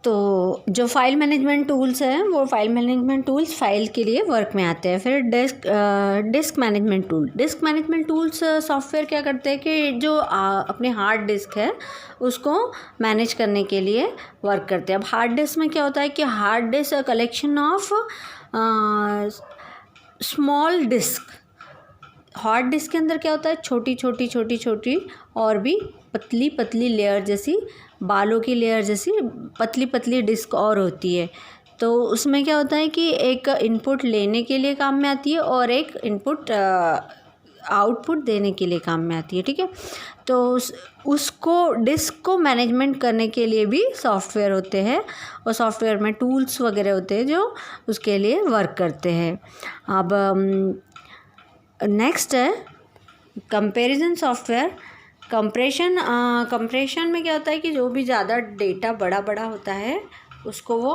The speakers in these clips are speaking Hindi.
तो जो फाइल मैनेजमेंट टूल्स हैं वो फाइल मैनेजमेंट टूल्स फाइल के लिए वर्क में आते हैं। फिर डिस्क मैनेजमेंट टूल्स सॉफ्टवेयर क्या करते हैं कि जो अपने हार्ड डिस्क है उसको मैनेज करने के लिए वर्क करते हैं। अब हार्ड डिस्क में क्या होता है कि hard disk collection of small disk. Hard disk के अंदर क्या होता है, छोटी और भी पतली पतली लेयर जैसी, बालों की लेयर जैसी पतली पतली डिस्क और होती है। तो उसमें क्या होता है कि एक इनपुट लेने के लिए काम में आती है और एक इनपुट आउटपुट देने के लिए काम में आती है। ठीक है, तो उसको डिस्क को मैनेजमेंट करने के लिए भी सॉफ्टवेयर होते हैं और सॉफ्टवेयर में टूल्स वगैरह होते हैं जो उसके लिए वर्क करते हैं। अब नेक्स्ट है कंपैरिजन सॉफ्टवेयर। कंप्रेशन में क्या होता है कि जो भी ज़्यादा डेटा बड़ा होता है उसको वो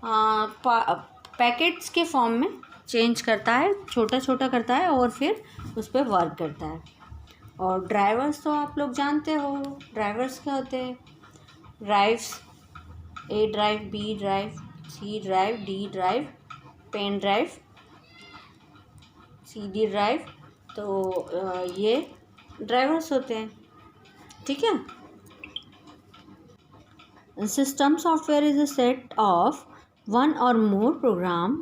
पैकेट्स के फॉर्म में चेंज करता है, छोटा करता है और फिर उस पर वर्क करता है। और ड्राइवर्स तो आप लोग जानते हो, ड्राइवर्स क्या होते हैं, drives, A drive, B drive, C drive, D drive, pen drive, CD drive. तो ये ड्राइवर्स होते हैं। ठीक है, system software is a set of one or more program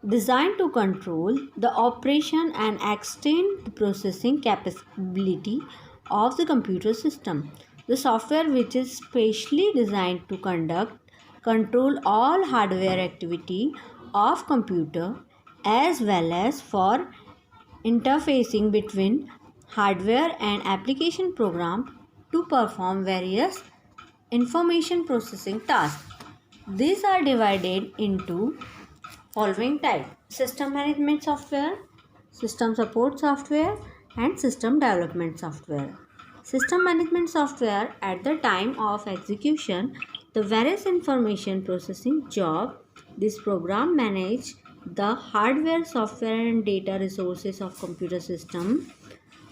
designed to control the operation and extend the processing capability of the computer system. The software which is specially designed to control all hardware activity of computer as well as for interfacing between hardware and application program to perform various information processing tasks. These are divided into following type: system management software, system support software, and system development software. System management software, at the time of execution the various information processing job, this program manage the hardware, software and data resources of computer system.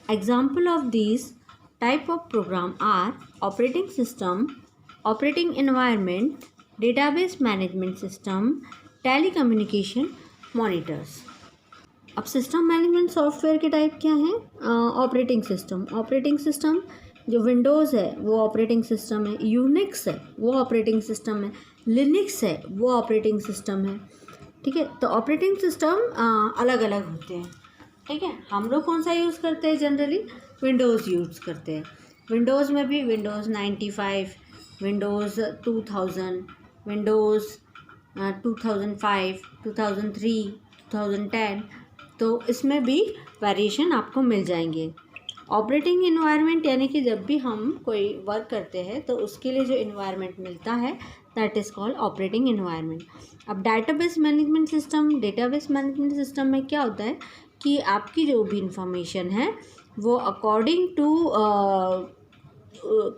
Example of these type of program are operating system, operating environment, database management system, telecommunication monitors. अब सिस्टम मैनेजमेंट सॉफ्टवेयर के टाइप क्या हैं? ऑपरेटिंग सिस्टम जो विंडोज़ है वो ऑपरेटिंग सिस्टम है, यूनिक्स है वो ऑपरेटिंग सिस्टम है, लिनक्स है वो ऑपरेटिंग सिस्टम है। ठीक है, तो ऑपरेटिंग सिस्टम अलग अलग होते हैं। ठीक है, हम लोग कौन सा यूज़ करते हैं? जनरली विंडोज़ यूज़ करते हैं। विंडोज़ में भी विंडोज़ 95, विंडोज़ 2000, विंडोज़ 2005, 2003, 2010, तो इसमें भी वेरिएशन आपको मिल जाएंगे। ऑपरेटिंग इन्वायरमेंट यानी कि जब भी हम कोई वर्क करते हैं तो उसके लिए जो इन्वायरमेंट मिलता है that is called operating environment. अब डेटाबेस मैनेजमेंट सिस्टम में क्या होता है कि आपकी जो भी इंफॉर्मेशन है वो according to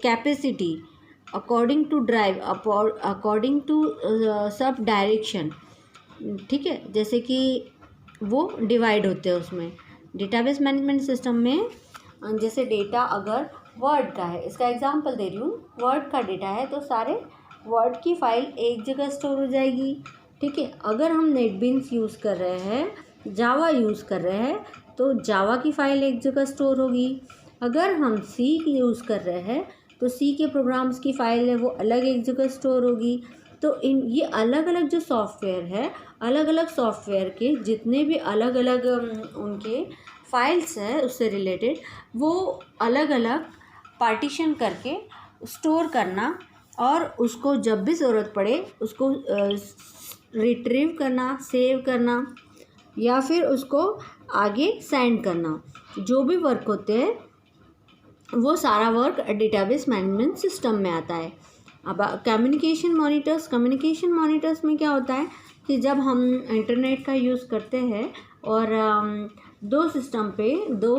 capacity, according to drive, according to sub direction, ठीक है, जैसे कि वो डिवाइड होते हैं उसमें। डेटाबेस मैनेजमेंट सिस्टम में जैसे डेटा अगर वर्ड का है, इसका एग्जांपल दे रही हूँ, वर्ड का डेटा है तो सारे वर्ड की फ़ाइल एक जगह स्टोर हो जाएगी। ठीक है, अगर हम नेटबीन्स यूज़ कर रहे हैं, जावा यूज़ कर रहे हैं तो जावा की फ़ाइल एक जगह स्टोर होगी। अगर हम सी यूज़ कर रहे हैं तो सी के प्रोग्राम्स की फ़ाइल है वो अलग एक जगह स्टोर होगी। तो ये अलग अलग जो सॉफ्टवेयर है, अलग अलग सॉफ्टवेयर के जितने भी अलग अलग उनके फाइल्स हैं उससे रिलेटेड, वो अलग अलग पार्टीशन करके स्टोर करना और उसको जब भी ज़रूरत पड़े उसको रिट्रीव करना, सेव करना या फिर उसको आगे सेंड करना, जो भी वर्क होते हैं वो सारा वर्क डेटाबेस मैनेजमेंट सिस्टम में आता है। अब कम्युनिकेशन मॉनिटर्स में क्या होता है कि जब हम इंटरनेट का यूज़ करते हैं और दो सिस्टम पे दो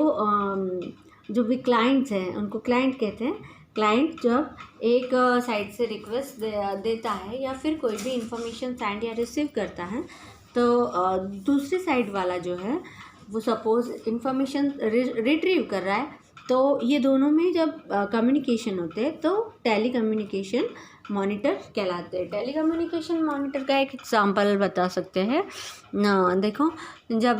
जो भी क्लाइंट्स हैं उनको क्लाइंट कहते हैं। क्लाइंट जब एक साइट से रिक्वेस्ट देता है या फिर कोई भी इंफॉर्मेशन सेंड या रिसीव करता है तो दूसरी साइड वाला जो है वो सपोज़ इंफॉर्मेशन रिट्रीव कर रहा है तो ये दोनों में जब कम्युनिकेशन होते हैं तो टेली कम्युनिकेशन मॉनिटर कहलाते हैं। टेली कम्युनिकेशन मॉनिटर का एक एग्जांपल बता सकते हैं ना। देखो, जब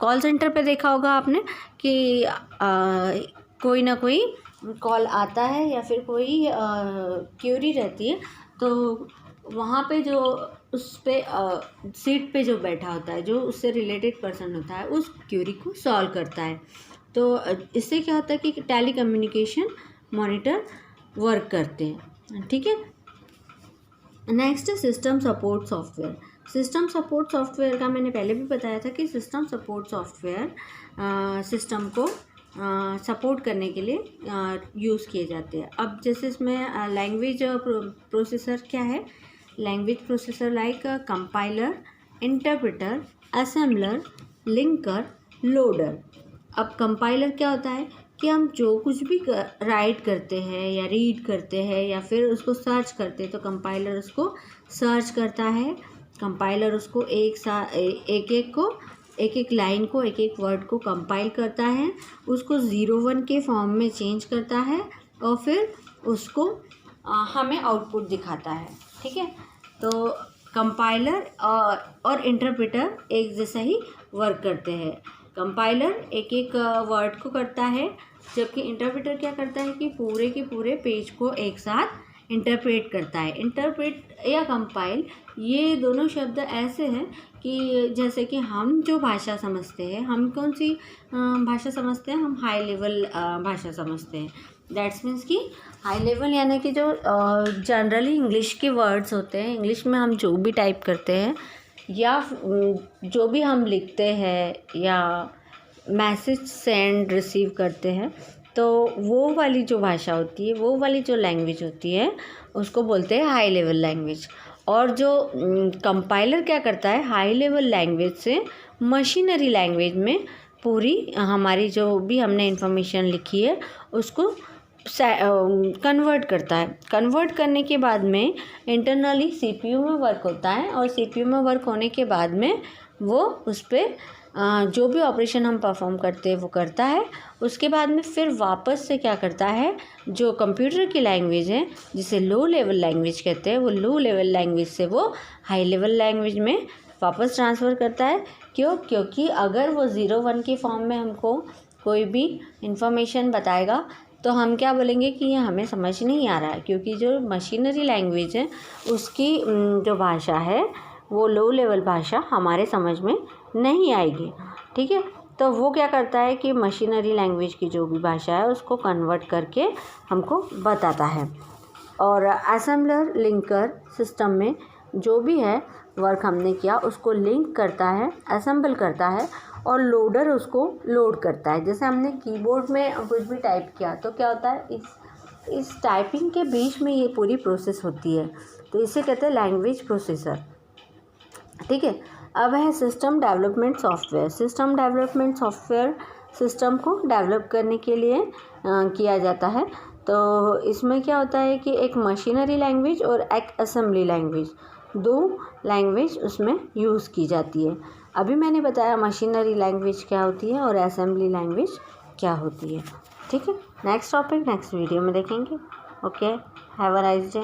कॉल सेंटर पे देखा होगा आपने कि कोई ना कोई कॉल आता है या फिर कोई क्यूरी रहती है, तो वहाँ पे जो उस पे सीट पे जो बैठा होता है, जो उससे रिलेटेड पर्सन होता है, उस क्यूरी को सॉल्व करता है। तो इससे क्या होता है कि टेली कम्युनिकेशन मॉनिटर वर्क करते हैं। ठीक है। नेक्स्ट है system support software. System support software का मैंने पहले भी बताया था कि सिस्टम सपोर्ट सॉफ्टवेयर सिस्टम को सपोर्ट करने के लिए यूज़ किए जाते हैं। अब जैसे इसमें लैंग्वेज प्रोसेसर क्या है, language processor like compiler, interpreter, assembler, linker, loader. अब कंपाइलर क्या होता है कि हम जो कुछ भी राइट करते हैं या रीड करते हैं या फिर उसको सर्च करते हैं, तो कंपाइलर उसको सर्च करता है। कंपाइलर उसको एक एक लाइन को, एक एक वर्ड को कंपाइल करता है, उसको 0-1 के फॉर्म में चेंज करता है और फिर उसको हमें आउटपुट दिखाता है। ठीक है। तो कंपाइलर और इंटरप्रेटर एक जैसा ही वर्क करते हैं। कंपाइलर एक एक वर्ड को करता है, जबकि इंटरप्रेटर क्या करता है कि पूरे के पूरे पेज को एक साथ इंटरप्रेट करता है। इंटरप्रेट या कंपाइल, ये दोनों शब्द ऐसे हैं कि जैसे कि हम जो भाषा समझते हैं, हम कौन सी भाषा समझते हैं, हम हाई लेवल भाषा समझते हैं। दैट्स मीन्स कि हाई लेवल यानी कि जो जनरली इंग्लिश के वर्ड्स होते हैं, इंग्लिश में हम जो भी टाइप करते हैं या जो भी हम लिखते हैं या मैसेज सेंड रिसीव करते हैं, तो वो वाली जो भाषा होती है, वो वाली जो लैंग्वेज होती है, उसको बोलते हैं हाई लेवल लैंग्वेज। और जो कंपाइलर क्या करता है, हाई लेवल लैंग्वेज से मशीनरी लैंग्वेज में पूरी हमारी जो भी हमने इंफॉर्मेशन लिखी है उसको कन्वर्ट करता है। कन्वर्ट करने के बाद में इंटरनली सीपीयू में वर्क होता है और सीपीयू में वर्क होने के बाद में वो उस पर जो भी ऑपरेशन हम परफॉर्म करते हैं वो करता है। उसके बाद में फिर वापस से क्या करता है, जो कंप्यूटर की लैंग्वेज है जिसे लो लेवल लैंग्वेज कहते हैं, वो लो लेवल लैंग्वेज से वो हाई लेवल लैंग्वेज में वापस ट्रांसफ़र करता है। क्योंकि अगर वो 0-1 के फॉर्म में हमको कोई भी इंफॉर्मेशन बताएगा तो हम क्या बोलेंगे कि ये हमें समझ नहीं आ रहा है, क्योंकि जो मशीनरी लैंग्वेज है उसकी जो भाषा है वो लो लेवल भाषा हमारे समझ में नहीं आएगी। ठीक है। तो वो क्या करता है कि मशीनरी लैंग्वेज की जो भी भाषा है उसको कन्वर्ट करके हमको बताता है। और असेंबलर लिंकर सिस्टम में जो भी है वर्क हमने किया उसको लिंक करता है, असेंबल करता है, और लोडर उसको लोड करता है। जैसे हमने कीबोर्ड में कुछ भी टाइप किया तो क्या होता है, इस टाइपिंग के बीच में ये पूरी प्रोसेस होती है, तो इसे कहते हैं लैंग्वेज प्रोसेसर। ठीक है। अब है system development software. System development software system को डेवलप करने के लिए किया जाता है। तो इसमें क्या होता है कि एक मशीनरी लैंग्वेज और एक असेंबली लैंग्वेज, दो लैंग्वेज उसमें यूज़ की जाती है। अभी मैंने बताया मशीनरी लैंग्वेज क्या होती है और असेंबली लैंग्वेज क्या होती है। ठीक है। नेक्स्ट टॉपिक नेक्स्ट वीडियो में देखेंगे। Okay, have a nice day.